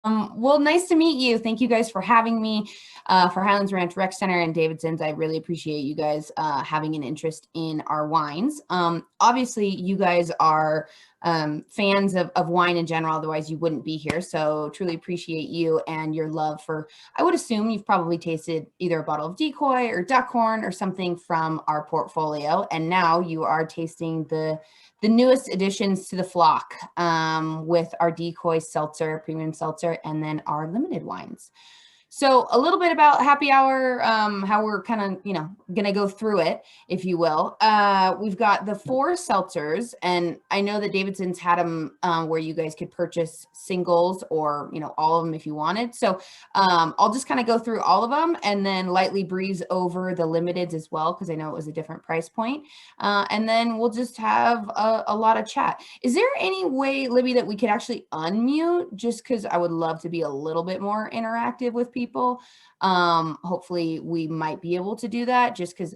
Well, nice to meet you. Thank you guys for having me for Highlands Ranch Rec Center and Davidson's. I really appreciate you guys having an interest in our wines. Obviously, you guys are fans of wine in general, otherwise you wouldn't be here. So truly appreciate you and your love for, I would assume you've probably tasted either a bottle of Decoy or Duckhorn or something from our portfolio. And now you are tasting the newest additions to the flock with our Decoy seltzer, premium seltzer, and then our limited wines. So a little bit about happy hour, how we're kind of, going to go through it, if you will. We've got the 4 seltzers, and I know that Davidson's had them where you guys could purchase singles or, all of them if you wanted. So I'll just kind of go through all of them and then lightly breeze over the limiteds as well, because I know it was a different price point. And then we'll just have a lot of chat. Is there any way, Libby, that we could actually unmute, just because I would love to be a little bit more interactive with people? Hopefully we might be able to do that, just because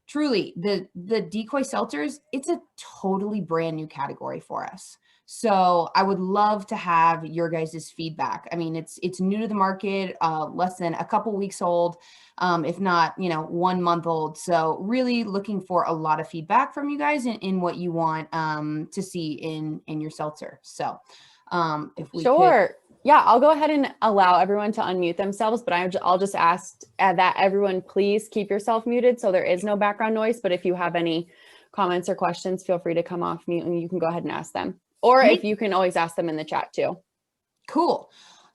truly the Decoy seltzers, it's a totally brand new category for us. So I would love to have your guys' feedback. I mean, it's new to the market, less than a couple weeks old, if not, 1 month old. So really looking for a lot of feedback from you guys in what you want to see in your seltzer. So if we could. Yeah, I'll go ahead and allow everyone to unmute themselves, but I'll just ask that everyone please keep yourself muted so there is no background noise. But if you have any comments or questions, feel free to come off mute and you can go ahead and ask them. Or if you can always ask them in the chat too. Cool.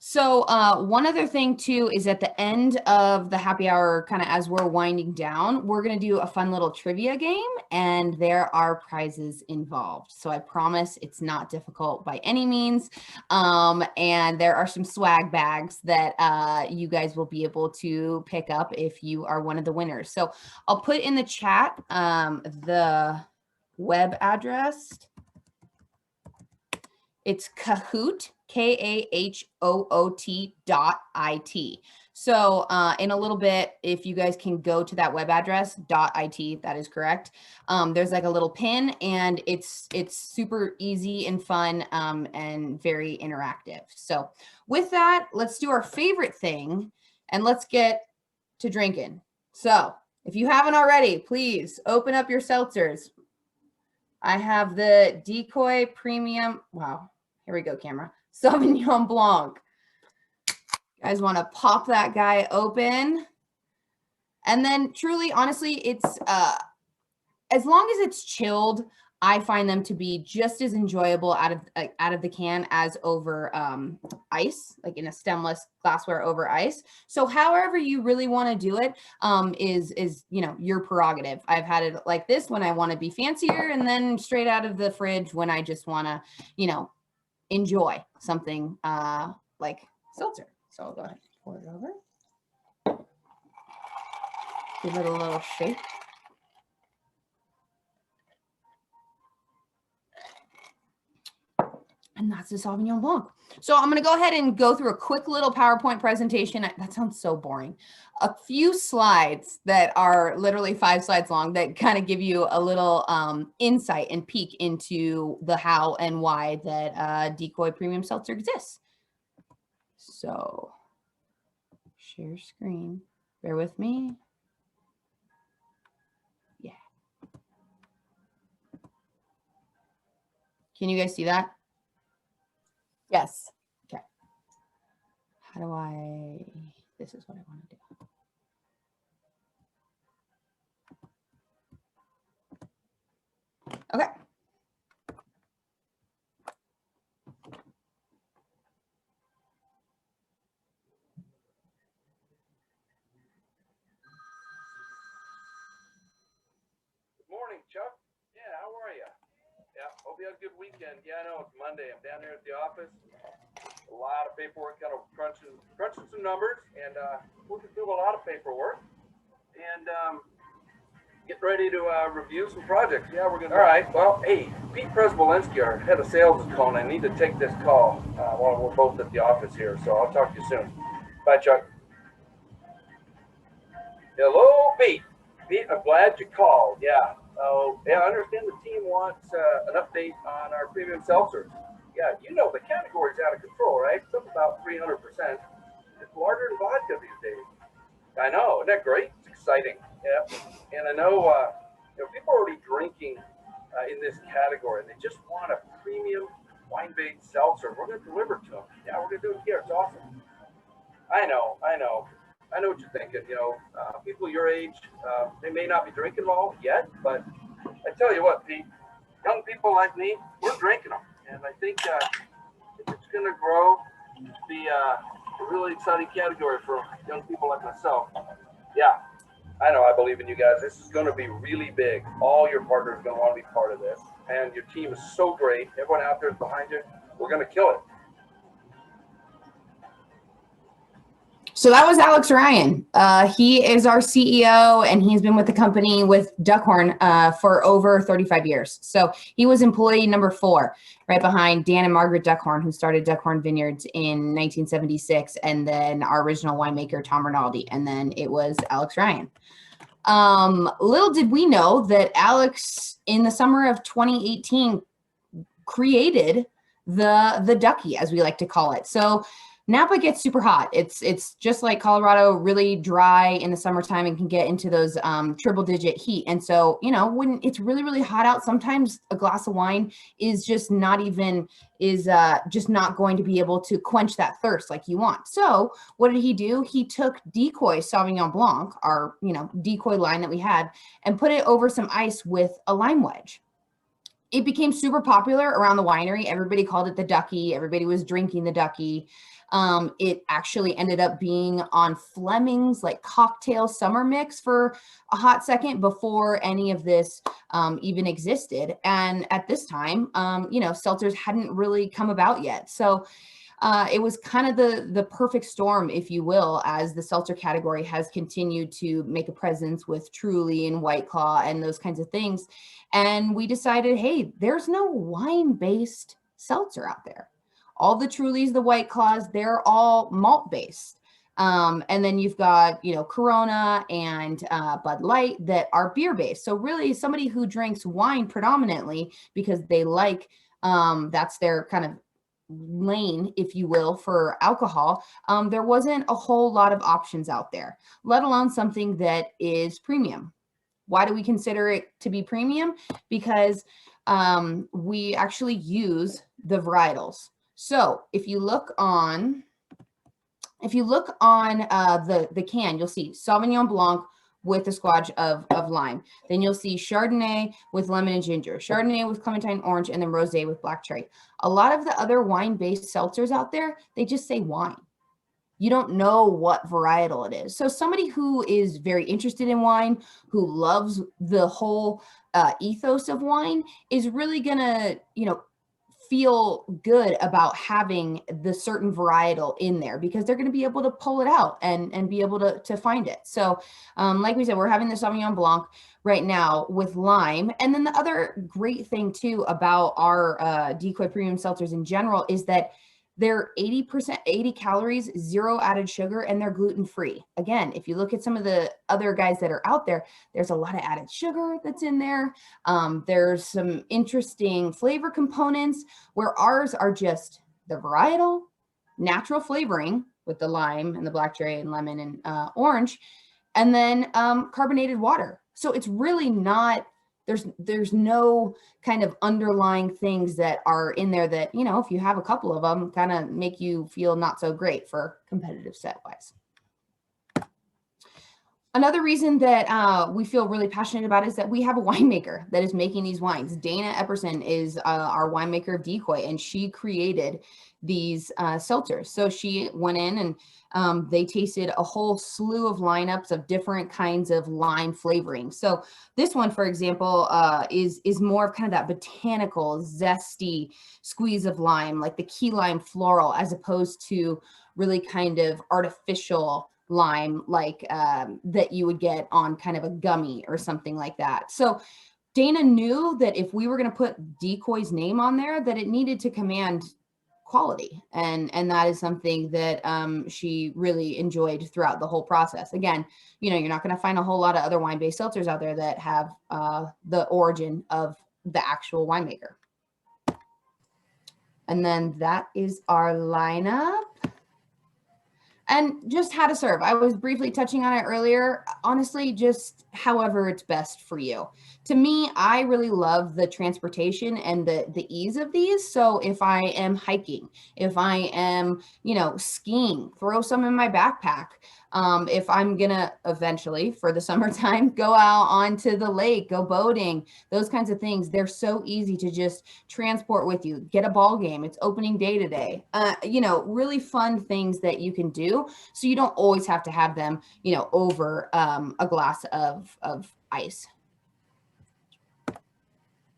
So one other thing too is at the end of the happy hour, kind of as we're winding down, we're going to do a fun little trivia game, and there are prizes involved. So I promise it's not difficult by any means. And there are some swag bags that you guys will be able to pick up if you are one of the winners. So I'll put in the chat the web address. It's Kahoot, KAHOOT.IT. So in a little bit, if you guys can go to that web address, .it, that is correct. There's like a little pin, and it's super easy and fun and very interactive. So with that, let's do our favorite thing, and let's get to drinking. So if you haven't already, please open up your seltzers. I have the Decoy Premium. Wow. Here we go, camera. Sauvignon Blanc. You guys want to pop that guy open. And then truly, honestly, it's as long as it's chilled, I find them to be just as enjoyable out of the can as over ice, like in a stemless glassware over ice. So however you really want to do it is your prerogative. I've had it like this when I want to be fancier, and then straight out of the fridge when I just want to, enjoy something like seltzer. So I'll go ahead and pour it over. Give it a little shake. And that's the Sauvignon Blanc. So I'm going to go ahead and go through a quick little PowerPoint presentation. That sounds so boring. A few slides that are literally 5 slides long that kind of give you a little insight and peek into the how and why that Decoy Premium Seltzer exists. So share screen. Bear with me. Yeah. Can you guys see that? Yes. Okay. How do I, this is what I want to do. Okay. Good morning, Chuck. Yeah, how are you? Yeah, hope you had a good weekend. Yeah, I know it's Monday. I'm down here at the office. A lot of paperwork, kind of crunching some numbers, and working through a lot of paperwork, and getting ready to review some projects. Yeah, we're gonna. All right. Well, hey, Pete Presbolinski, our head of sales, is calling. I need to take this call while we're both at the office here. So I'll talk to you soon. Bye, Chuck. Hello, Pete. Pete, I'm glad you called. Yeah. Oh, yeah. I understand the team wants an update on our premium seltzers. Yeah, you know the category's out of control, right? It's up about 300%. It's larger than vodka these days. I know, isn't that great? It's exciting. Yeah, and I know, people are already drinking in this category. They just want a premium wine-based seltzer. We're going to deliver to them. Yeah, we're going to do it here. It's awesome. I know what you're thinking. People your age, they may not be drinking all yet, but I tell you what, the young people like me, we're drinking them, and I think it's going to grow to be a really exciting category for young people like myself. Yeah, I know. I believe in you guys. This is going to be really big. All your partners are going to want to be part of this, and your team is so great. Everyone out there is behind you. We're going to kill it. So that was Alex Ryan. He is our CEO, and he's been with the company with Duckhorn for over 35 years. So he was employee number 4, right behind Dan and Margaret Duckhorn, who started Duckhorn Vineyards in 1976, and then our original winemaker, Tom Rinaldi, and then it was Alex Ryan. Little did we know that Alex, in the summer of 2018, created the Ducky, as we like to call it. So Napa gets super hot. It's just like Colorado, really dry in the summertime and can get into those triple digit heat. And so, when it's really, really hot out, sometimes a glass of wine is just not going to be able to quench that thirst like you want. So what did he do? He took Decoy Sauvignon Blanc, our, Decoy line that we had, and put it over some ice with a lime wedge. It became super popular around the winery. Everybody called it the Ducky. Everybody was drinking the Ducky. It actually ended up being on Fleming's cocktail summer mix for a hot second before any of this even existed. And at this time, seltzers hadn't really come about yet. So it was kind of the perfect storm, if you will, as the seltzer category has continued to make a presence with Truly and White Claw and those kinds of things. And we decided, hey, there's no wine-based seltzer out there. All the Trulies, the White Claws, they're all malt-based. And then you've got, Corona and Bud Light that are beer-based. So really somebody who drinks wine predominantly because they like, that's their kind of lane, if you will, for alcohol, there wasn't a whole lot of options out there, let alone something that is premium. Why do we consider it to be premium? Because we actually use the varietals. So if you look on the can, you'll see Sauvignon Blanc with a squash of lime. Then you'll see Chardonnay with lemon and ginger, Chardonnay with Clementine Orange, and then Rosé with black cherry. A lot of the other wine-based seltzers out there, they just say wine. You don't know what varietal it is. So somebody who is very interested in wine, who loves the whole ethos of wine, is really gonna, feel good about having the certain varietal in there because they're going to be able to pull it out and be able to find it. So like we said, we're having the Sauvignon Blanc right now with lime. And then the other great thing too about our Decoy premium seltzers in general is that they're 80 calories, 0 added sugar, and they're gluten-free. Again, if you look at some of the other guys that are out there, there's a lot of added sugar that's in there. There's some interesting flavor components where ours are just the varietal, natural flavoring with the lime and the black cherry and lemon and orange, and then carbonated water. So it's really not, there's no kind of underlying things that are in there that, if you have a couple of them, kind of make you feel not so great for competitive set wise. Another reason that we feel really passionate about is that we have a winemaker that is making these wines. Dana Epperson is our winemaker of Decoy, and she created these seltzers. So she went in and they tasted a whole slew of lineups of different kinds of lime flavoring. So this one, for example, is more of kind of that botanical, zesty squeeze of lime, like the key lime floral, as opposed to really kind of artificial lime like that you would get on kind of a gummy or something like that. So Dana knew that if we were going to put Decoy's name on there, that it needed to command quality. And that is something that she really enjoyed throughout the whole process. Again, you're not going to find a whole lot of other wine-based seltzers out there that have the origin of the actual winemaker. And then that is our lineup. And just how to serve. I was briefly touching on it earlier. Honestly, just however it's best for you. To me, I really love the transportation and the ease of these. So if I am hiking, if I am, skiing, throw some in my backpack. If I'm gonna eventually, for the summertime, go out onto the lake, go boating, those kinds of things, they're so easy to just transport with you. Get a ball game. It's opening day today. Really fun things that you can do. So you don't always have to have them, over a glass of ice.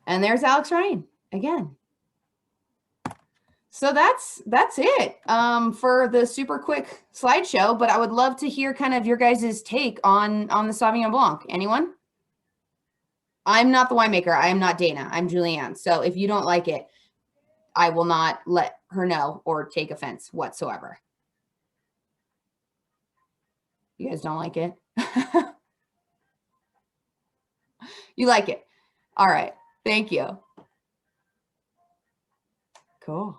And there's Alex Ryan again. So that's it for the super quick slideshow, but I would love to hear kind of your guys' take on the Sauvignon Blanc. Anyone? I'm not the winemaker. I am not Dana. I'm Julianne. So if you don't like it, I will not let her know or take offense whatsoever. You guys don't like it? You like it. All right. Thank you. Cool.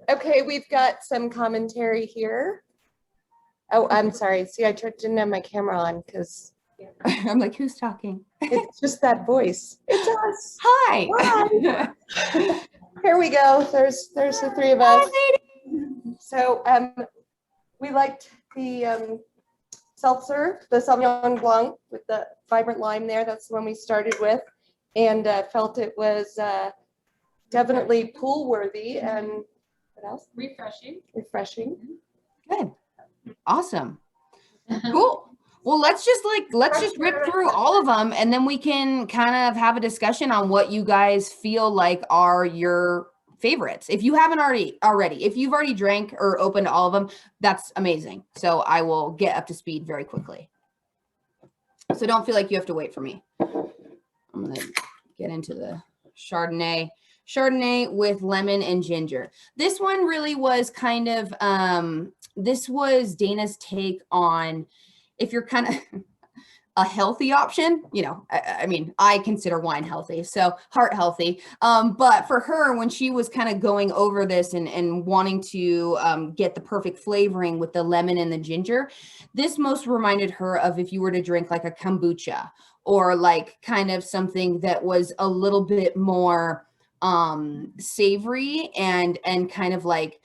Okay, we've got some commentary here. Oh, I'm sorry. See, didn't have my camera on because I'm like, who's talking? it's just that voice. It's us. Hi. Hi. Here we go. There's the three of us. So we liked the seltzer, the Sauvignon Blanc with the vibrant lime there. That's the one we started with, and felt it was definitely pool worthy. And what else? Refreshing. Good. Awesome. Cool. Well, let's just rip through all of them, and then we can kind of have a discussion on what you guys feel like are your favorites. If you haven't already, if you've already drank or opened all of them, that's amazing. So I will get up to speed very quickly. So don't feel like you have to wait for me. I'm going to get into the Chardonnay with lemon and ginger. This one really was kind of, this was Dana's take on if you're kind of a healthy option, I mean, I consider wine healthy, so heart healthy. But for her, when she was kind of going over this and wanting to get the perfect flavoring with the lemon and the ginger, this most reminded her of if you were to drink like a kombucha or like kind of something that was a little bit more savory and kind of like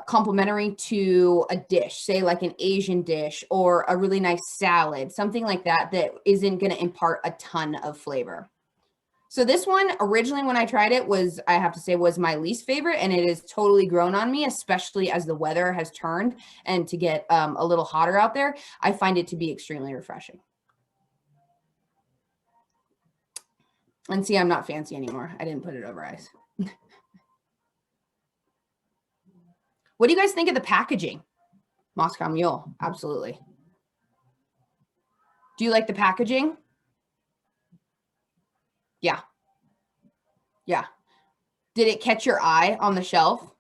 complementary to a dish, say like an Asian dish or a really nice salad, something like that isn't going to impart a ton of flavor. So this one originally when I tried it I have to say was my least favorite, and it has totally grown on me, especially as the weather has turned and to get a little hotter out there. I find it to be extremely refreshing. And see, I'm not fancy anymore. I didn't put it over ice. What do you guys think of the packaging? Moscow Mule, absolutely. Do you like the packaging? Yeah. Yeah. Did it catch your eye on the shelf?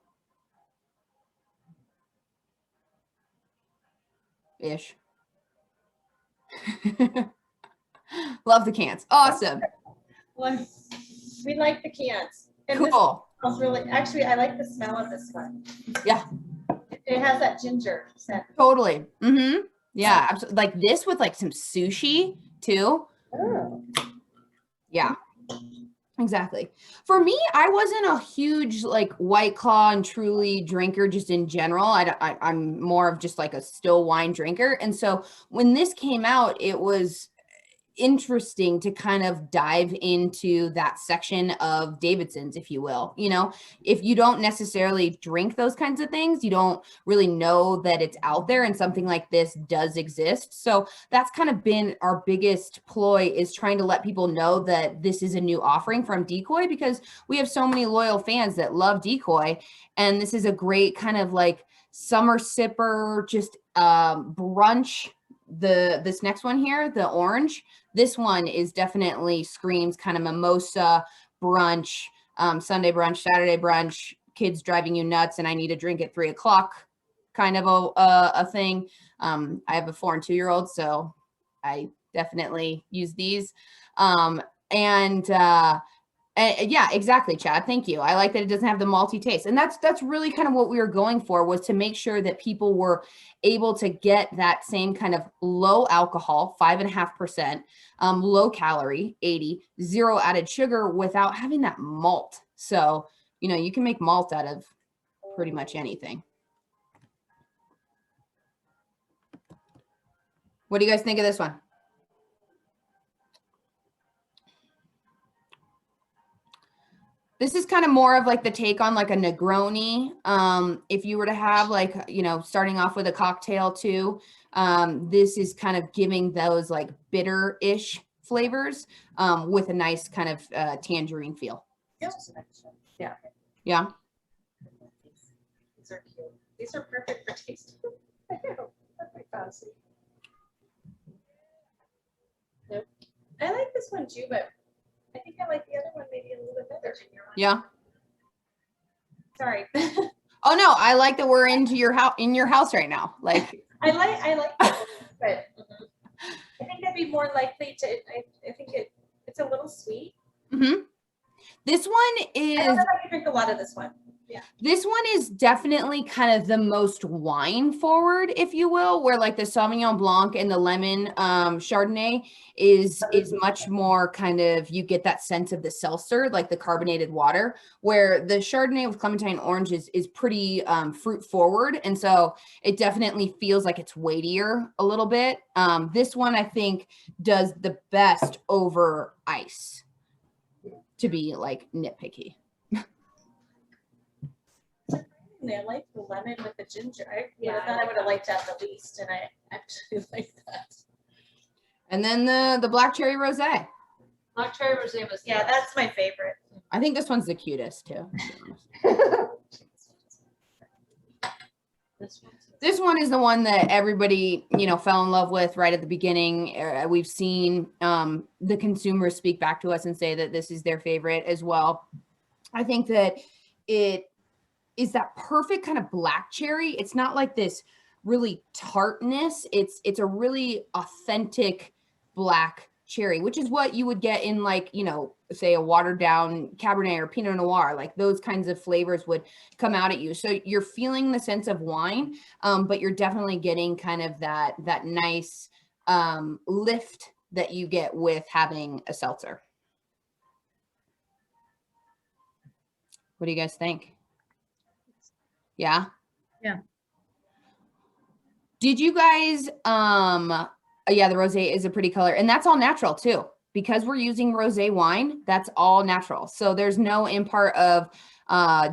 Ish. Love the cans. Awesome. Well, we like the cans. And cool. This smells really, actually, I like the smell of this one. Yeah. It has that ginger scent. Totally. Mm-hmm. Yeah. Absolutely. Like this with like some sushi too. Oh. Yeah. Exactly. For me, I wasn't a huge like White Claw and Truly drinker just in general. I'm more of just like a still wine drinker. And so when this came out, it was interesting to kind of dive into that section of Davidson's, if you will. If you don't necessarily drink those kinds of things, you don't really know that it's out there and something like this does exist. So that's kind of been our biggest ploy, is trying to let people know that this is a new offering from Decoy, because we have so many loyal fans that love Decoy. And this is a great kind of like summer sipper, just brunch. This next one here, the orange, this one is definitely screams kind of mimosa brunch, Sunday brunch, Saturday brunch, kids driving you nuts and I need a drink at 3 o'clock kind of a thing. I have a 4 and 2-year-old, so I definitely use these. And Yeah, exactly, Chad. Thank you. I like that it doesn't have the malty taste. And that's really kind of what we were going for, was to make sure that people were able to get that same kind of low alcohol, 5.5%, low calorie, 80, zero added sugar without having that malt. So, you know, you can make malt out of pretty much anything. What do you guys think of this one? This is kind of more of like the take on like a Negroni. If you were to have like, you know, starting off with a cocktail too, this is kind of giving those like bitter-ish flavors with a nice kind of tangerine feel. Yeah. Yeah. These are cute. These are perfect for tasting. I know. That's my fancy. Nope. I like this one too, but I think I like the other one maybe a little bit better. Yeah. Sorry. Oh no, I like that we're into your house in your house right now. Like I like that, but I think I'd be more likely to. I think it's a little sweet. mm-hmm. This one I don't is know if I can drink a lot of this one. Yeah. This one is definitely kind of the most wine forward, if you will, where like the Sauvignon Blanc and the lemon Chardonnay is much more kind of, you get that sense of the seltzer, like the carbonated water, where the Chardonnay with Clementine Orange is pretty fruit forward. And so it definitely feels like it's weightier a little bit. This one I think does the best over ice, to be like nitpicky. I like the lemon with the ginger. I thought I would have liked that the least, and I actually like that. And then the black cherry rosé. Black cherry rosé was that's my favorite. I think this one's the cutest too. This one is the one that everybody, you know, fell in love with right at the beginning. We've seen the consumers speak back to us and say that this is their favorite as well. I think that it is that perfect kind of black cherry. It's not like this really tartness. It's a really authentic black cherry, which is what you would get in like, you know, say a watered down Cabernet or Pinot Noir. Like those kinds of flavors would come out at you. So you're feeling the sense of wine, but you're definitely getting kind of that nice lift that you get with having a seltzer. What do you guys think? Yeah. Yeah. Did you guys, yeah, the rosé is a pretty color, and that's all natural too. Because we're using rosé wine, that's all natural. So there's no impart of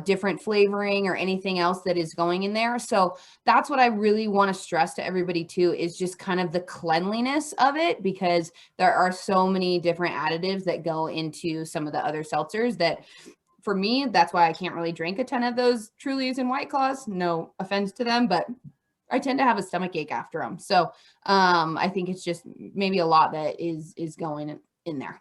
different flavoring or anything else that is going in there. So that's what I really want to stress to everybody too, is just kind of the cleanliness of it, because there are so many different additives that go into some of the other seltzers that, for me, that's why I can't really drink a ton of those Trulies and White Claws. No offense to them, but I tend to have a stomach ache after them. So I think it's just maybe a lot that is going in there.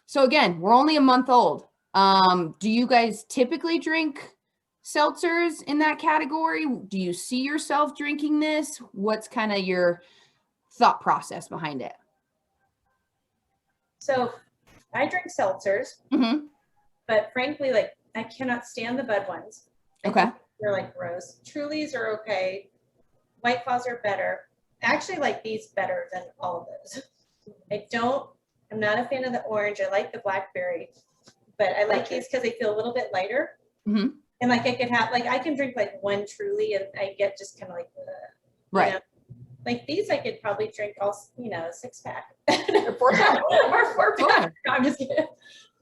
So again, we're only a month old. Do you guys typically drink seltzers in that category? Do you see yourself drinking this? What's kind of your thought process behind it? So I drink seltzers, but frankly, like I cannot stand the Bud ones. Okay. They're like gross. Trulies are okay. White Claws are better. I actually like these better than all of those. I'm not a fan of the orange. I like the blackberry, but I like these because they feel a little bit lighter. And like I can drink like one Truly and I get just kind of like, right. You know? Like these, I could probably drink all, you know, a 6-pack Or 4-pack. or 4-pack. No, I'm just kidding.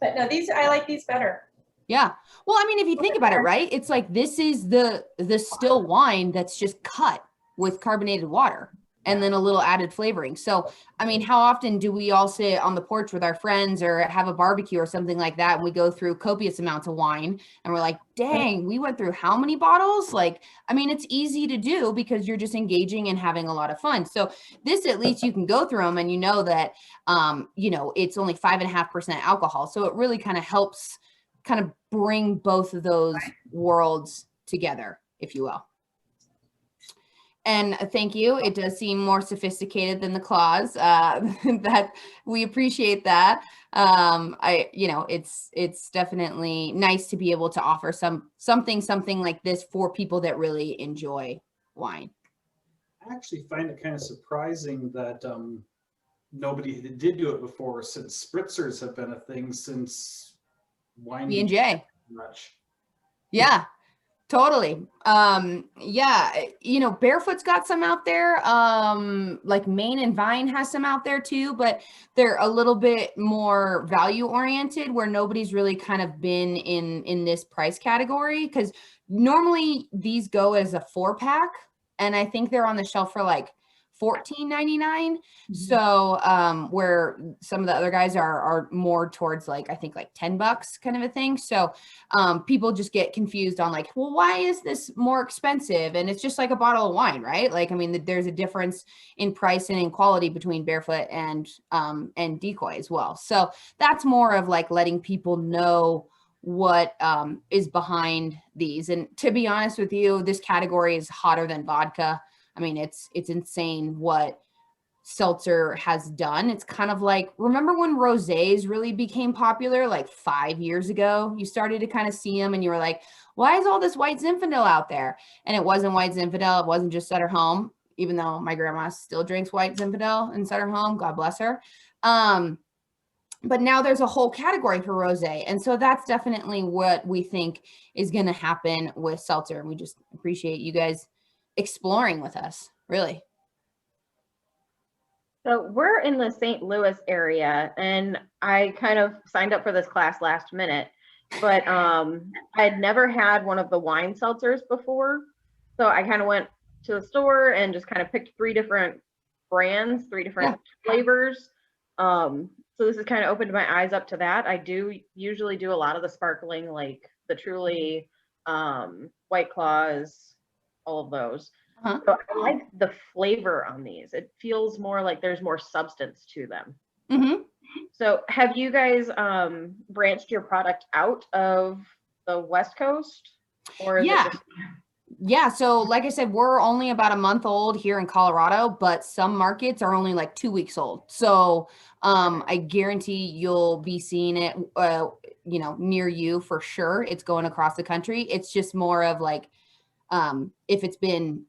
But no, I like these better. Yeah. Well, I mean, if you think about it, right, it's like this is the still wine that's just cut with carbonated water and then a little added flavoring. So, I mean, how often do we all sit on the porch with our friends or have a barbecue or something like that, and we go through copious amounts of wine and we're like, dang, we went through how many bottles? Like, I mean, it's easy to do because you're just engaging and having a lot of fun. So this, at least you can go through them and you know that, you know, it's only 5.5% alcohol. So it really kind of helps kind of bring both of those worlds together, if you will. And thank you. It does seem more sophisticated than the claws. That we appreciate that. It's definitely nice to be able to offer something like this for people that really enjoy wine. I actually find it kind of surprising that nobody did do it before, since spritzers have been a thing since wine. B&J. Much. Yeah. Totally. Barefoot's got some out there. Like Main and Vine has some out there too, but they're a little bit more value oriented, where nobody's really kind of been in this price category, because normally these go as a 4-pack, and I think they're on the shelf for like $14.99. So where some of the other guys are more towards like, I think like $10 kind of a thing. So people just get confused on like, well, why is this more expensive? And it's just like a bottle of wine, right? Like, I mean, there's a difference in price and in quality between Barefoot and Decoy as well. So that's more of like letting people know what is behind these. And to be honest with you, this category is hotter than vodka. I mean, it's insane what seltzer has done. It's kind of like, remember when rosés really became popular like 5 years ago? You started to kind of see them and you were like, why is all this white Zinfandel out there? And it wasn't white Zinfandel. It wasn't just Sutter Home, even though my grandma still drinks white Zinfandel in Sutter Home. God bless her. But now there's a whole category for rosé. And so that's definitely what we think is going to happen with seltzer. And we just appreciate you guys exploring with us, really. So we're in the St. Louis area, and I kind of signed up for this class last minute, but I'd never had one of the wine seltzers before. So I kind of went to the store and just kind of picked 3 different brands, 3 different flavors. So this has kind of opened my eyes up to that. I do usually do a lot of the sparkling, like the Truly, White Claws, all of those. So I like the flavor on these. It feels more like there's more substance to them. So have you guys branched your product out of the West Coast? Or is it just... Yeah. So like I said, we're only about a month old here in Colorado, but some markets are only like 2 weeks old. So I guarantee you'll be seeing it, near you for sure. It's going across the country. It's just more of like, if it's been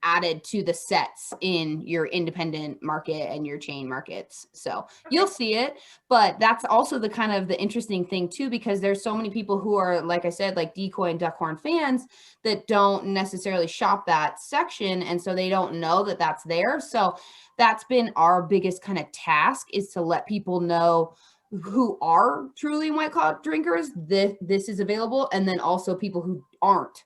added to the sets in your independent market and your chain markets. So you'll see it, but that's also the kind of the interesting thing too, because there's so many people who are, like I said, like Decoy and Duckhorn fans that don't necessarily shop that section. And so they don't know that that's there. So that's been our biggest kind of task, is to let people know who are truly White Claw drinkers, this is available. And then also people who aren't,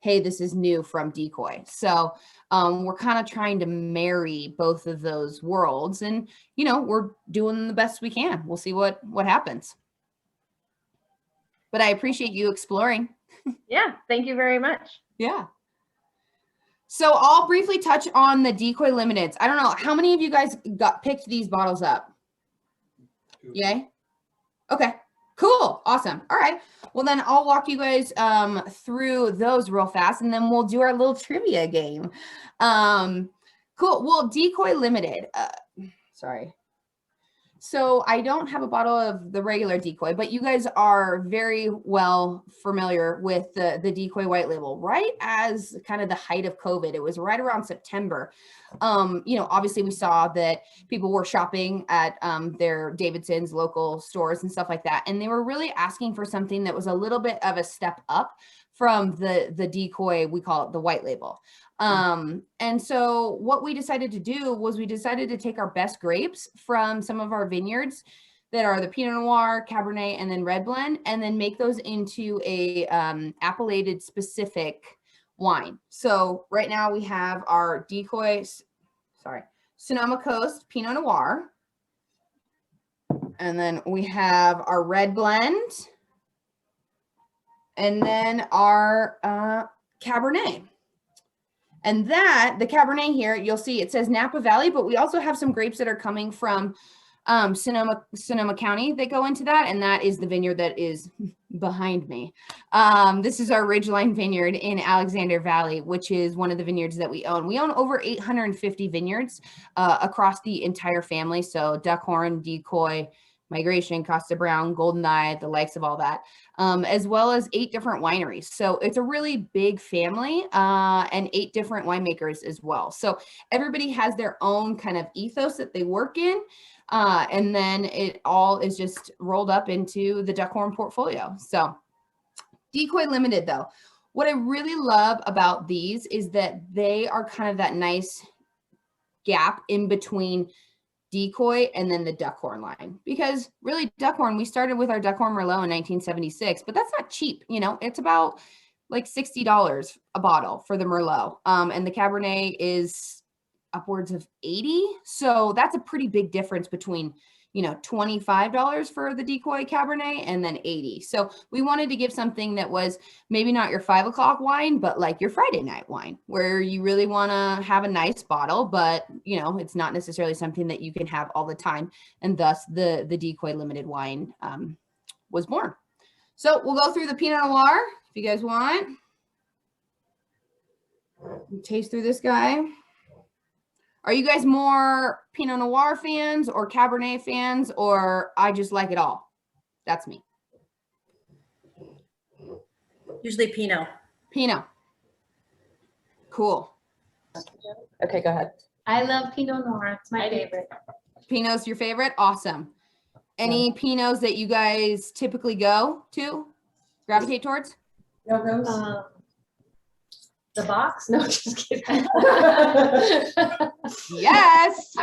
hey, this is new from Decoy. So we're kind of trying to marry both of those worlds, and, we're doing the best we can. We'll see what happens. But I appreciate you exploring. Yeah, thank you very much. Yeah. So I'll briefly touch on the Decoy Limiteds. I don't know, how many of you guys picked these bottles up? Yay? Okay. Cool. Awesome. All right. Well, then I'll walk you guys through those real fast, and then we'll do our little trivia game. Cool. Well, Decoy Limited. Sorry. So I don't have a bottle of the regular Decoy, but you guys are very well familiar with the Decoy white label. Right as kind of the height of COVID, it was right around September. Obviously we saw that people were shopping at their Davidson's local stores and stuff like that, and they were really asking for something that was a little bit of a step up from the Decoy, we call it the white label. And so what we decided to do was we decided to take our best grapes from some of our vineyards that are the Pinot Noir, Cabernet, and then red blend, and then make those into a appellated specific wine. So right now we have our Sonoma Coast Pinot Noir, and then we have our red blend, and then our Cabernet. And the Cabernet here, you'll see it says Napa Valley, but we also have some grapes that are coming from Sonoma County that go into that, and that is the vineyard that is behind me. This is our Ridgeline Vineyard in Alexander Valley, which is one of the vineyards that we own. We own over 850 vineyards across the entire family. So Duckhorn, Decoy, Migration, Costa Brown, Goldeneye, the likes of all that, as well as 8 different wineries. So it's a really big family and 8 different winemakers as well. So everybody has their own kind of ethos that they work in. And then it all is just rolled up into the Duckhorn portfolio. So Decoy Limited, though, what I really love about these is that they are kind of that nice gap in between Decoy and then the Duckhorn line, because really Duckhorn, we started with our Duckhorn Merlot in 1976, but that's not cheap. You know, it's about like $60 a bottle for the Merlot. And the Cabernet is upwards of 80. So that's a pretty big difference between, you know, $25 for the Decoy Cabernet and then 80. So we wanted to give something that was maybe not your 5 o'clock wine, but like your Friday night wine, where you really want to have a nice bottle, but you know, it's not necessarily something that you can have all the time. And thus the Decoy Limited wine was born. So we'll go through the Pinot Noir if you guys want. Taste through this guy. Are you guys more Pinot Noir fans or Cabernet fans, or I just like it all? That's me. Usually Pinot. Pinot. Cool. Okay, go ahead. I love Pinot Noir. It's my favorite. Pinot's your favorite? Awesome. Any Pinots that you guys typically go to, gravitate towards? The box? No, just kidding. Yes.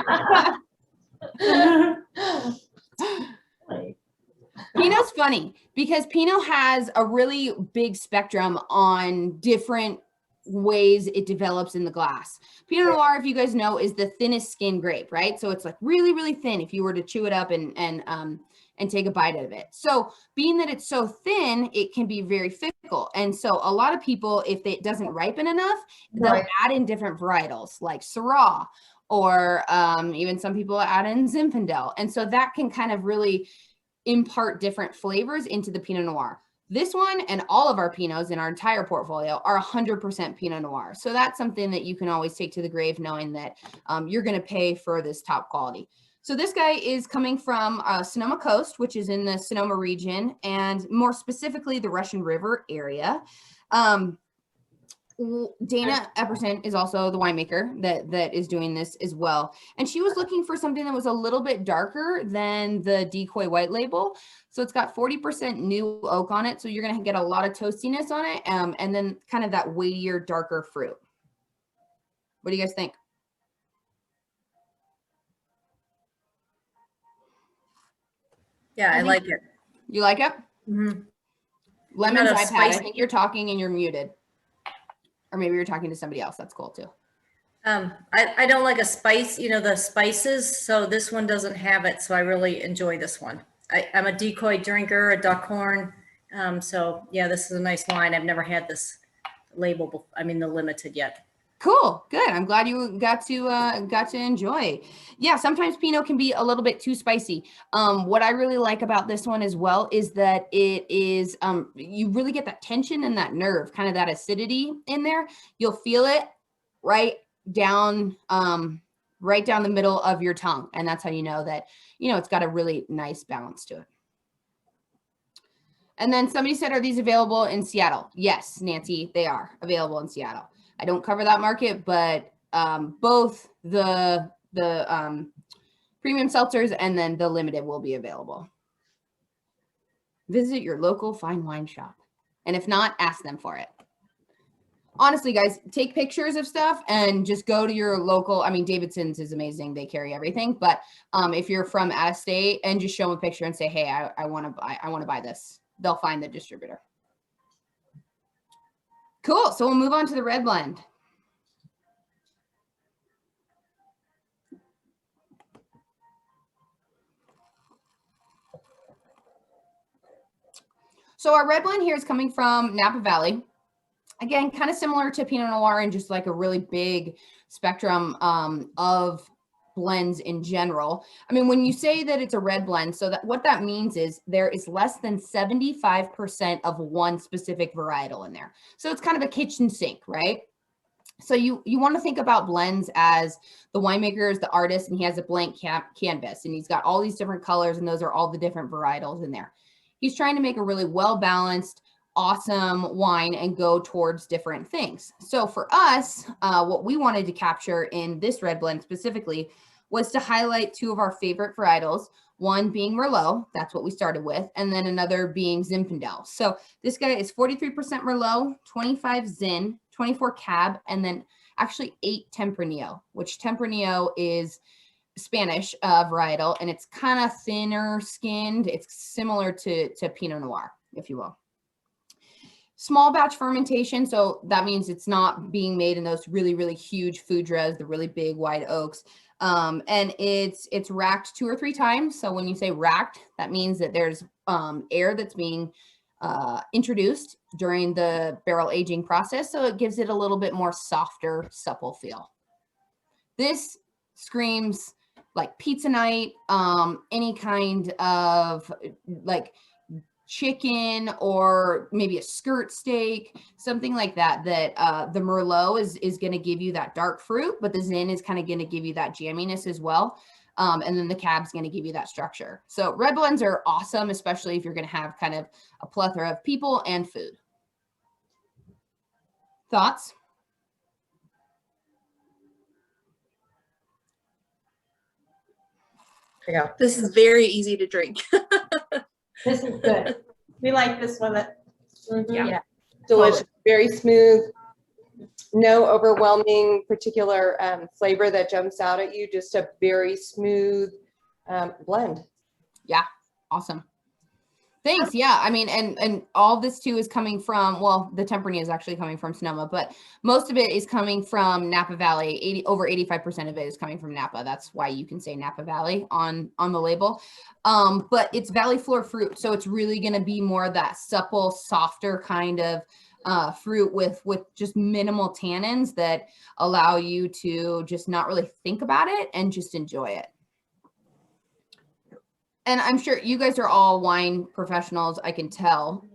Pinot's funny because Pinot has a really big spectrum on different ways it develops in the glass. Pinot Noir, if you guys know, is the thinnest skin grape, right? So it's like really, really thin if you were to chew it up and take a bite of it. So being that it's so thin, it can be very fickle. And so a lot of people, if it doesn't ripen enough, they'll add in different varietals like Syrah, or even some people add in Zinfandel. And so that can kind of really impart different flavors into the Pinot Noir. This one and all of our Pinots in our entire portfolio are 100% Pinot Noir. So that's something that you can always take to the grave, knowing that you're going to pay for this top quality. So this guy is coming from Sonoma Coast, which is in the Sonoma region, and more specifically the Russian River area. Dana Epperson is also the winemaker that is doing this as well. And she was looking for something that was a little bit darker than the Decoy white label. So it's got 40% new oak on it. So you're going to get a lot of toastiness on it. And then kind of that weightier, darker fruit. What do you guys think? Yeah, I like it. You like it? Mm-hmm. Lemon's iPad. I think you're talking and you're muted. Or maybe you're talking to somebody else. That's cool too. I don't like a spice, you know, the spices. So this one doesn't have it. So I really enjoy this one. I'm a Decoy drinker, a Duckhorn. So yeah, this is a nice wine. I've never had this label, the limited yet. Cool. Good. I'm glad you got to enjoy. Yeah, sometimes Pinot can be a little bit too spicy. What I really like about this one as well is that it is, you really get that tension and that nerve, kind of that acidity in there. You'll feel it right down the middle of your tongue. And that's how you know that, you know, it's got a really nice balance to it. And then somebody said, are these available in Seattle? Yes, Nancy, they are available in Seattle. I don't cover that market, but both the premium seltzers and then the limited will be available. Visit your local fine wine shop. And if not, ask them for it. Honestly, guys, take pictures of stuff and just go to your local. I mean, Davidson's is amazing. They carry everything. But if you're from out of state, and just show them a picture and say, hey, I want to buy this. They'll find the distributor. Cool. So we'll move on to the red blend. So our red blend here is coming from Napa Valley. Again, kind of similar to Pinot Noir and just like a really big spectrum of blends in general. I mean, when you say that it's a red blend, so that what that means is there is less than 75% of one specific varietal in there. So it's kind of a kitchen sink, right? So you want to think about blends as the winemaker is the artist, and he has a blank canvas, and he's got all these different colors, and those are all the different varietals in there. He's trying to make a really well-balanced, awesome wine and go towards different things. So for us, what we wanted to capture in this red blend specifically was to highlight two of our favorite varietals, one being Merlot, that's what we started with, and then another being Zinfandel. So this guy is 43% Merlot, 25 Zin, 24 Cab, and then actually 8 Tempranillo, which Tempranillo is Spanish varietal, and it's kind of thinner skinned. It's similar to Pinot Noir, if you will. Small batch fermentation, so that means it's not being made in those really, really huge foudres, the really big wide oaks. And it's racked 2 or 3 times. So when you say racked, that means that there's air that's being introduced during the barrel aging process. So it gives it a little bit more softer, supple feel. This screams like pizza night, any kind of like chicken or maybe a skirt steak, something like that, the Merlot is going to give you that dark fruit, but the Zin is kind of going to give you that jamminess as well. And then the Cab's going to give you that structure. So red blends are awesome, especially if you're going to have kind of a plethora of people and food. Thoughts? Yeah. This is very easy to drink. This is good. We like this one. Yeah. Delicious, very smooth. No overwhelming particular flavor that jumps out at you. Just a very smooth blend. Yeah, awesome. Thanks. Yeah, I mean, and all this too is coming from, well, the Tempranillo is actually coming from Sonoma, but most of it is coming from Napa Valley. Over 85% of it is coming from Napa. That's why you can say Napa Valley on the label. But it's valley floor fruit, so it's really going to be more of that supple, softer kind of fruit with just minimal tannins that allow you to just not really think about it and just enjoy it. And I'm sure you guys are all wine professionals, I can tell.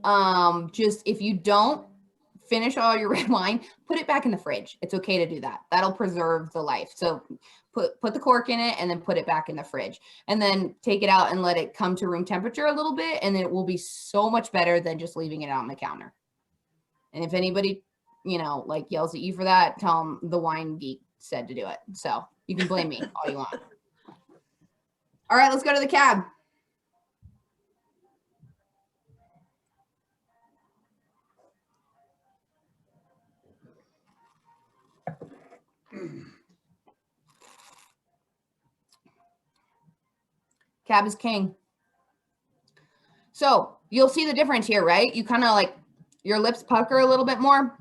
Just if you don't finish all your red wine, put it back in the fridge. It's okay to do that. That'll preserve the life. So put the cork in it and then put it back in the fridge. And then take it out and let it come to room temperature a little bit, and it will be so much better than just leaving it on the counter. And if anybody, like yells at you for that, tell them the wine geek said to do it. So you can blame me all you want. All right, let's go to the Cab. Cab is king. So you'll see the difference here, right? You kind of like your lips pucker a little bit more,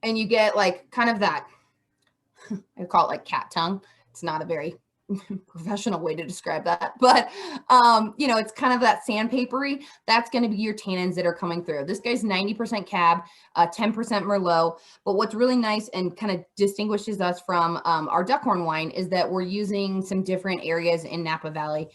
and you get like kind of that, I call it like cat tongue. It's not a very professional way to describe that, but it's kind of that sandpapery. That's going to be your tannins that are coming through. This guy's 90% Cab, 10% Merlot. But what's really nice and kind of distinguishes us from our Duckhorn wine is that we're using some different areas in Napa Valley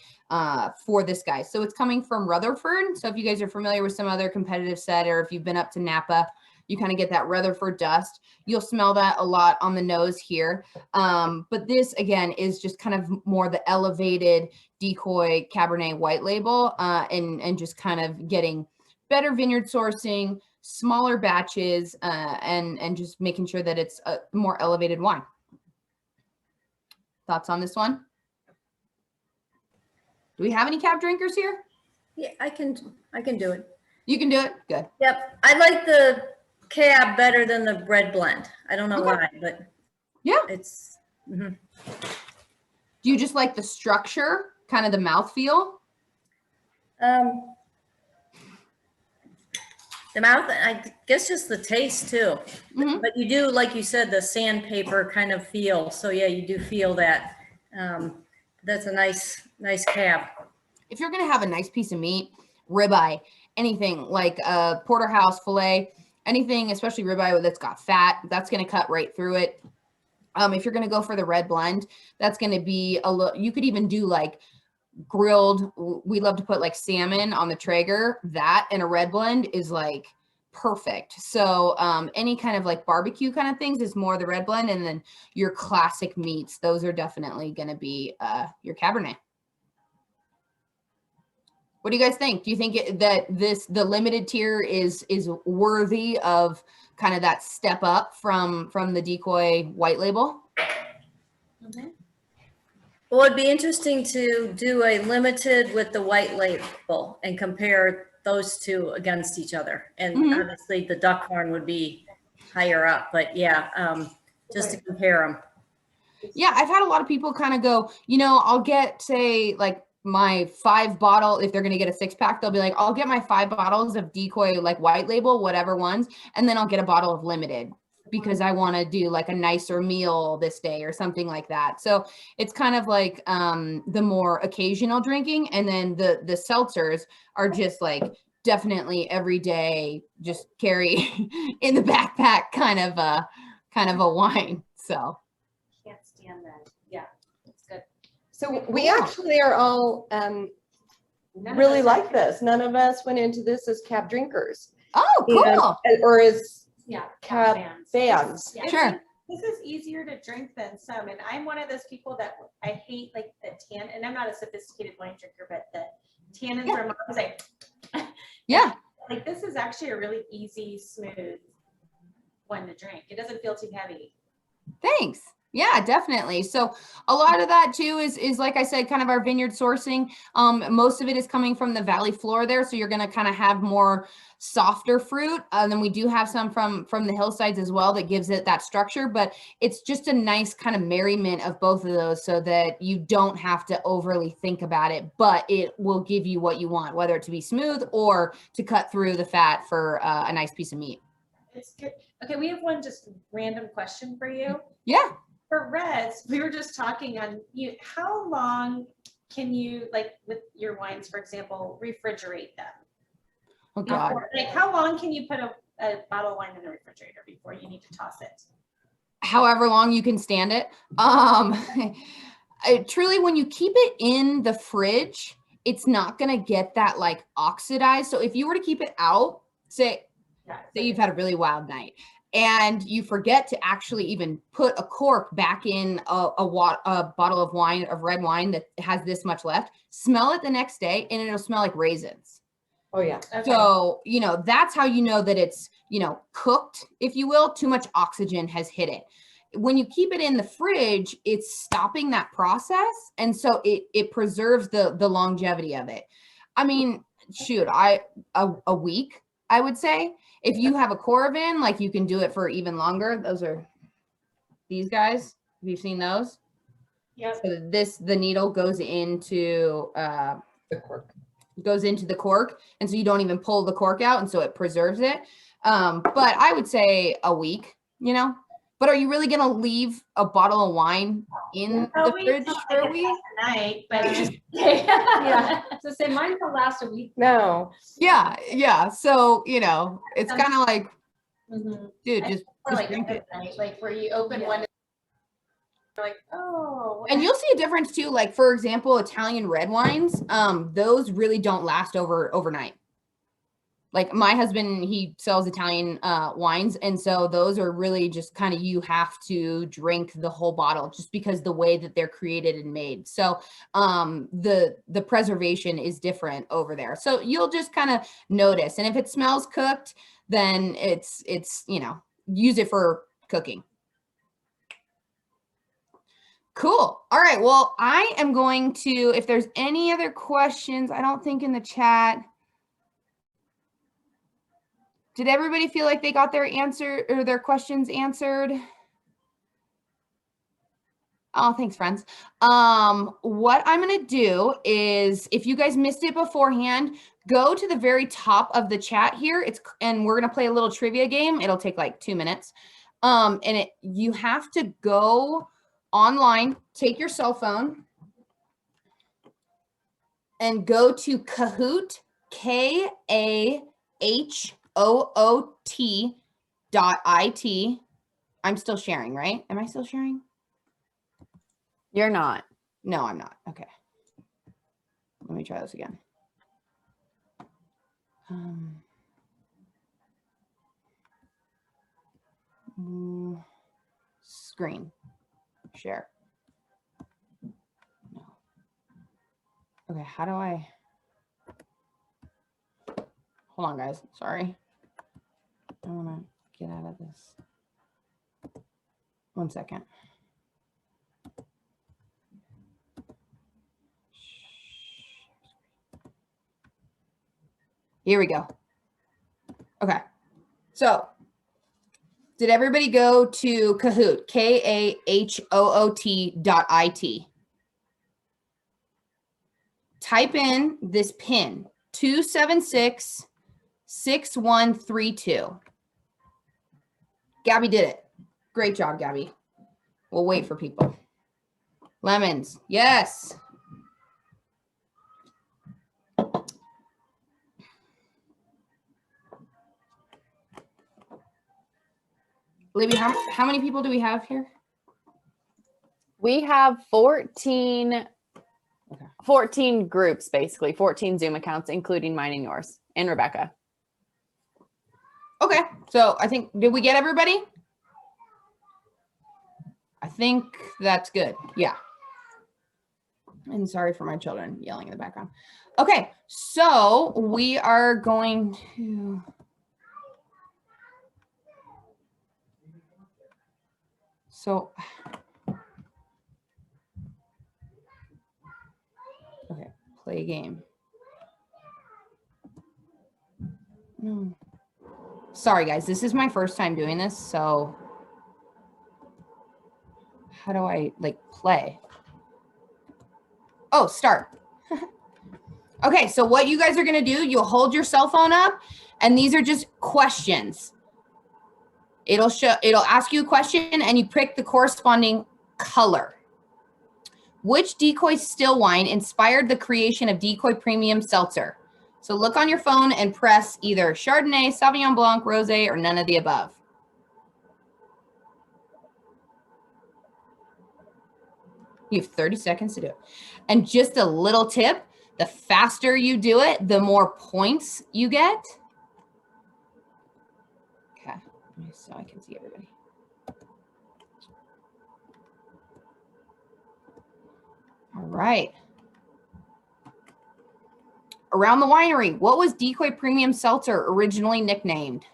for this guy. So it's coming from Rutherford. So if you guys are familiar with some other competitive set, or if you've been up to Napa, you kind of get that Rutherford dust. You'll smell that a lot on the nose here. But this, again, is just kind of more the elevated Decoy Cabernet white label, and just kind of getting better vineyard sourcing, smaller batches, and just making sure that it's a more elevated wine. Thoughts on this one? Do we have any Cab drinkers here? Yeah, I can do it. You can do it? Good. Yep. I like the Cab better than the red blend. I don't know why, but yeah, it's. Do you just like the structure, kind of the mouthfeel? The mouth, I guess just the taste too. But you do, like you said, the sandpaper kind of feel. So yeah, you do feel that. That's a nice Cab. If you're going to have a nice piece of meat, ribeye, anything like a porterhouse filet, anything, especially ribeye that's got fat, that's going to cut right through it. If you're going to go for the red blend, that's going to be a little, you could even do like grilled. We love to put like salmon on the Traeger. That and a red blend is like perfect. So any kind of like barbecue kind of things is more the red blend. And then your classic meats, those are definitely going to be your Cabernet. What do you guys think? Do you think that the limited tier is worthy of kind of that step up from the Decoy white label? Mhm. Well, it'd be interesting to do a limited with the white label and compare those two against each other. And obviously the Duckhorn would be higher up, but yeah, just to compare them. Yeah, I've had a lot of people kind of go, you know, I'll get, say, like my 5 bottle, if they're going to get a 6-pack, they'll be like, I'll get my 5 bottles of Decoy, like white label, whatever ones, and then I'll get a bottle of limited because I want to do like a nicer meal this day or something like that. So it's kind of like the more occasional drinking. And then the seltzers are just like definitely every day, just carry in the backpack kind of a wine. So Can't stand that. Yeah, it's good. So we actually are all None of really us like are- this. None of us went into this as cab drinkers. oh, cool. Or as Yeah, cab fans. Yeah. Sure. This is easier to drink than some, and I'm one of those people that I hate like the tan, and I'm not a sophisticated wine drinker, but the tannins Yeah. are more, like, Yeah. like this is actually a really easy, smooth one to drink. It doesn't feel too heavy. Thanks. Yeah, definitely. So a lot of that too is like I said, kind of our vineyard sourcing. Most of it is coming from the valley floor there. So you're going to kind of have more softer fruit. And then we do have some from the hillsides as well that gives it that structure, but it's just a nice kind of merriment of both of those so that you don't have to overly think about it, but it will give you what you want, whether it to be smooth or to cut through the fat for a nice piece of meat. It's good. Okay, we have one just random question for you. Yeah. For reds, we were just talking on you. How long can you, like with your wines, for example, refrigerate them? Oh God. Like how long can you put a bottle of wine in the refrigerator before you need to toss it? However long you can stand it. Truly, when you keep it in the fridge, it's not going to get that like oxidized. So if you were to keep it out, say you've had a really wild night and you forget to actually even put a cork back in a bottle of wine, of red wine that has this much left, smell it the next day and it'll smell like raisins. Oh yeah. Okay. So, you know, that's how you know that it's, you know, cooked, if you will. Too much oxygen has hit it. When you keep it in the fridge, it's stopping that process. And so it preserves the longevity of it. I mean, shoot, a week, I would say. If you have a Coravin, like you can do it for even longer. Those are these guys. Have you seen those? Yep. So the needle goes into The cork. goes into the cork, and so you don't even pull the cork out, and so it preserves it. But I would say a week, you know. But are you really gonna leave a bottle of wine in the fridge for a week? Night, but Yeah. So say mine will last a week. No. Yeah. So, you know, it's kind of like, Mhm. dude, just Or like drink it. midnight, like where you open one, you're like, oh. And you'll see a difference too. Like, for example, Italian red wines, those really don't last overnight. Like my husband, he sells Italian wines. And so those are really just kind of, you have to drink the whole bottle just because the way that they're created and made. So the preservation is different over there. So you'll just kind of notice. And if it smells cooked, then it's, you know, use it for cooking. Cool. All right. Well, I am going to, if there's any other questions, I don't think in the chat. Did everybody feel like they got their answer or their questions answered? Oh, thanks, friends. What I'm going to do is, if you guys missed it beforehand, go to the very top of the chat here. And we're going to play a little trivia game. It'll take like 2 minutes. And you have to go online, take your cell phone, and go to Kahoot, KAHOOT.IT. I'm still sharing, right? Am I still sharing? You're not. No, I'm not. Okay. Let me try this again. Screen. Share. No. Okay, how do I... Hold on, guys. Sorry. I want to get out of this. 1 second. Here we go. Okay. So, did everybody go to Kahoot? KAHOOT.IT. Type in this pin, 2766132. Gabby did it. Great job, Gabby. We'll wait for people. Lemons. Yes. Libby, how many people do we have here? We have 14 groups, basically, 14 Zoom accounts, including mine and yours, and Rebecca. Okay, so I think, did we get everybody? I think that's good. Yeah. And sorry for my children yelling in the background. Okay, so we are going to... So, okay, play a game. No. Sorry, guys, this is my first time doing this, so how do I, like, play? Oh, start. Okay, so what you guys are going to do, you'll hold your cell phone up, and these are just questions. It'll ask you a question, and you pick the corresponding color. Which Decoy still wine inspired the creation of Decoy Premium Seltzer? So look on your phone and press either Chardonnay, Sauvignon Blanc, Rosé, or none of the above. You have 30 seconds to do it. And just a little tip, the faster you do it, the more points you get. Okay, so I can see everybody. All right. Around the winery, what was Decoy Premium Seltzer originally nicknamed?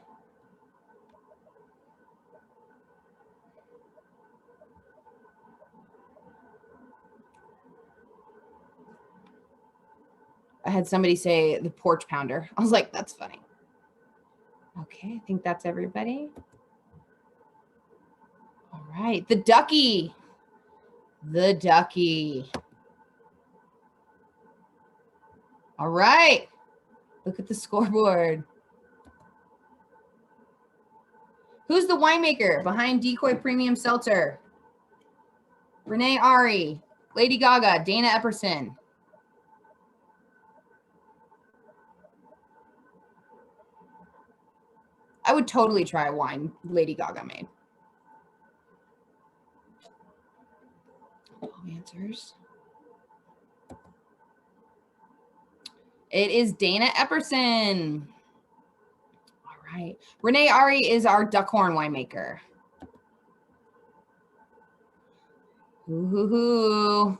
I had somebody say the porch pounder. I was like, that's funny. Okay, I think that's everybody. All right, the ducky. The ducky. All right, look at the scoreboard. Who's the winemaker behind Decoy Premium Seltzer? Renee Ari, Lady Gaga, Dana Epperson. I would totally try a wine Lady Gaga made. All answers. It is Dana Epperson. All right. Renee Ari is our Duckhorn winemaker. Ooh,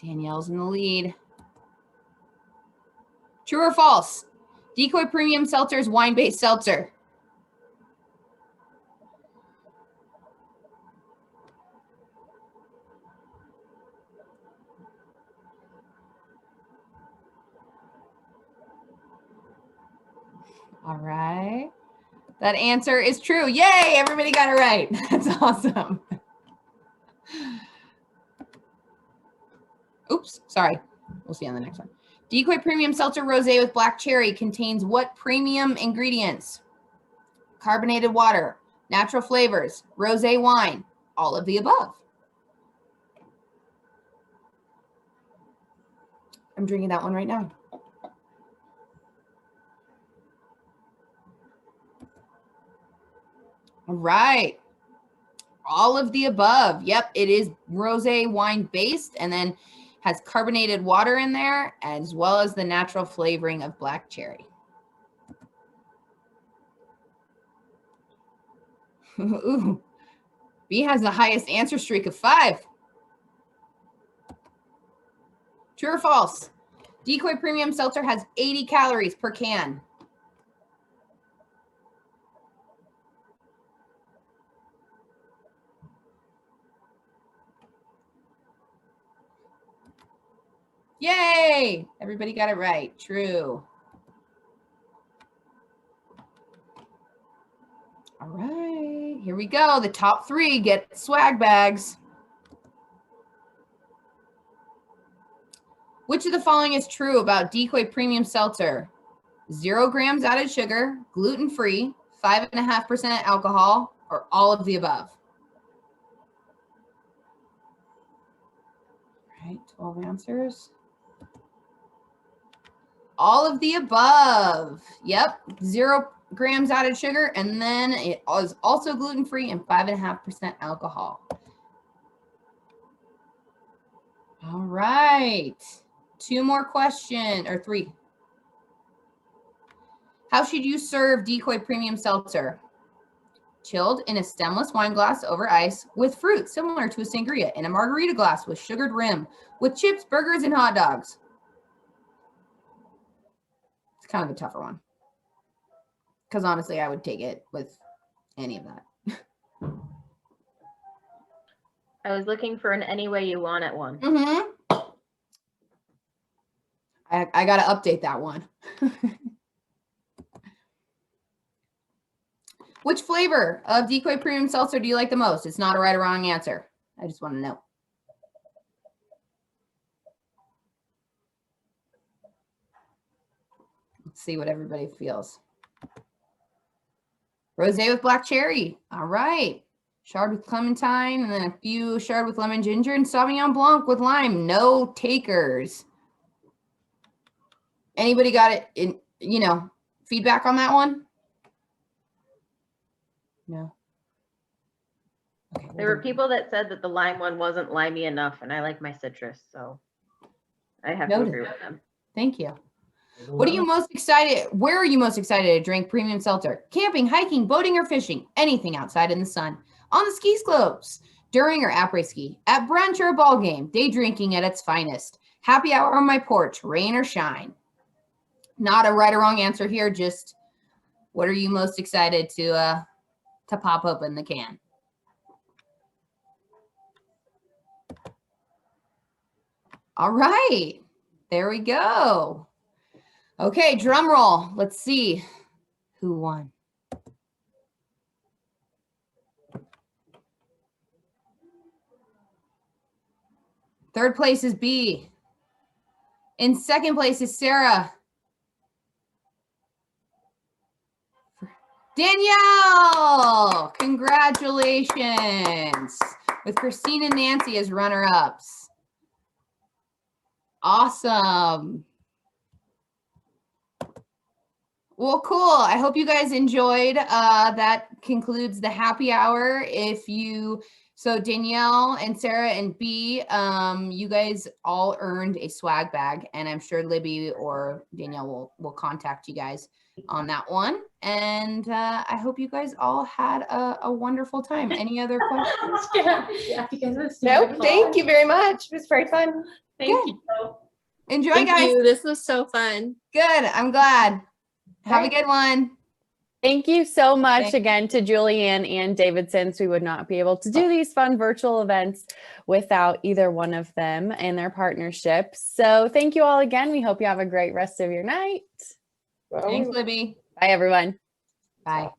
Danielle's in the lead. True or false? Decoy Premium Seltzer is wine-based seltzer. All right. That answer is true. Yay, everybody got it right. That's awesome. Oops, sorry. We'll see on the next one. Decoy Premium Seltzer Rosé with black cherry contains what premium ingredients? Carbonated water, natural flavors, rosé wine, all of the above. I'm drinking that one right now. All right. All of the above. Yep, it is rosé wine based and then has carbonated water in there as well as the natural flavoring of black cherry. Ooh. B has the highest answer streak of 5. True or false? Decoy Premium Seltzer has 80 calories per can. Yay! Everybody got it right. True. All right, here we go. The top 3 get swag bags. Which of the following is true about Decoy Premium Seltzer? 0 grams added sugar, gluten-free, 5.5% alcohol, or all of the above? All right, 12 answers. All of the above. Yep, 0 grams added sugar, and then it is also gluten-free and 5.5% alcohol. All right, 2 more questions, or 3. How should you serve Decoy Premium Seltzer? Chilled in a stemless wine glass over ice with fruit similar to a sangria, in a margarita glass with sugared rim, with chips, burgers, and hot dogs. It's kind of a tougher one. Because honestly, I would take it with any of that. I was looking for an any way you want it one. Mm-hmm. I got to update that one. Which flavor of Decoy Premium Seltzer do you like the most? It's not a right or wrong answer. I just want to know. Let's see what everybody feels. Rosé with black cherry. All right. Chard with clementine, and then a few Chard with lemon ginger, and Sauvignon Blanc with lime. No takers. Anybody got it in, feedback on that one? No. Okay, There were people that said that the lime one wasn't limey enough, and I like my citrus, so I have to agree with them. Thank you. What are you most excited? Where are you most excited to drink premium seltzer? Camping, hiking, boating, or fishing? Anything outside in the sun. On the ski slopes, during or après ski, at brunch or a ball game, day drinking at its finest. Happy hour on my porch, rain or shine. Not a right or wrong answer here. Just what are you most excited to pop open the can? All right, there we go. Okay, drum roll. Let's see who won. Third place is B. In second place is Sarah. Danielle, congratulations. With Christine and Nancy as runner-ups. Awesome. Well, cool. I hope you guys enjoyed. That concludes the happy hour. So Danielle and Sarah and B, you guys all earned a swag bag, and I'm sure Libby or Danielle will contact you guys on that one. And I hope you guys all had a wonderful time. Any other questions? Yeah, you guys Nope, thank you very much. It was very fun. Thank you. Enjoy, Thank guys. you. This was so fun. Good. I'm glad. Have a good one. Thank you so much Thanks. again to Julianne and David, since we would not be able to do these fun virtual events without either one of them and their partnership. So thank you all again. We hope you have a great rest of your night. Thanks, Libby. Bye, everyone. Bye.